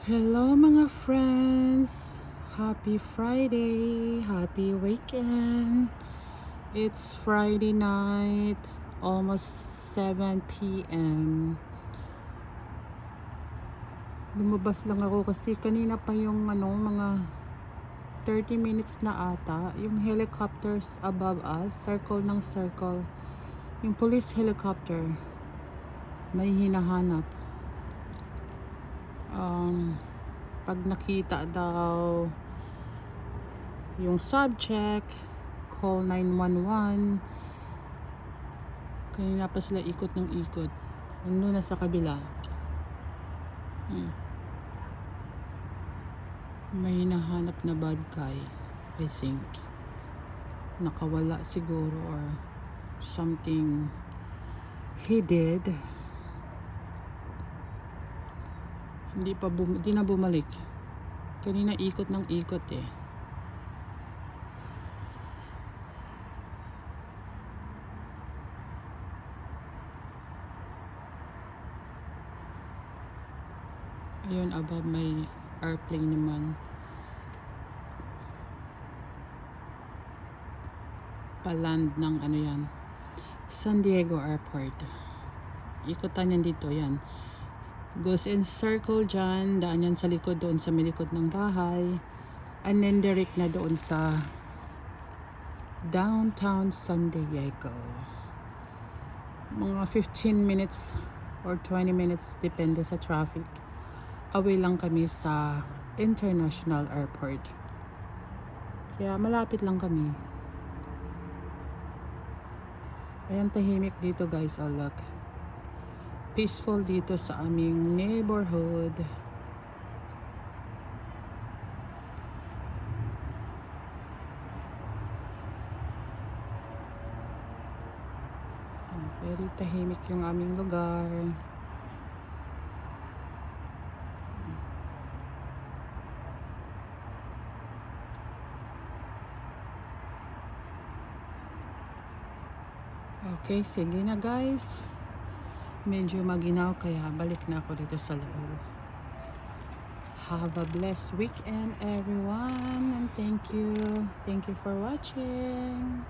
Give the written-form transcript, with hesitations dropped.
Hello mga friends! Happy Friday! Happy weekend! It's Friday night, almost 7 p.m. Lumabas lang ako kasi kanina pa yung mga 30 minutes na ata, yung helicopters above us, circle ng circle. Yung police helicopter, may hinahanap. Pag nakita daw yung subject, call 911. Kanina pa sila ikot ng ikot. Ano na sa kabila. May hinahanap na bad guy, I think. Nakawala siguro or something he did. Hindi na bumalik. Kanina ikot ng ikot eh. Ayun, above may airplane naman. Paland ng ano yan, San Diego Airport. Ikutan yan dito, yan. Goes in circle dyan, daan yan sa likod, doon sa may likod ng bahay. And then direct na doon sa downtown San Diego. Mga 15 minutes or 20 minutes, depende sa traffic. Away lang kami sa international airport. Kaya malapit lang kami. Ayan, tahimik dito guys. Oh look, peaceful dito sa aming neighborhood. Very tahimik yung aming lugar. Okay, sige na guys. Medyo maginaw kaya balik na ako dito sa loob. Have a blessed weekend everyone, and thank you for watching.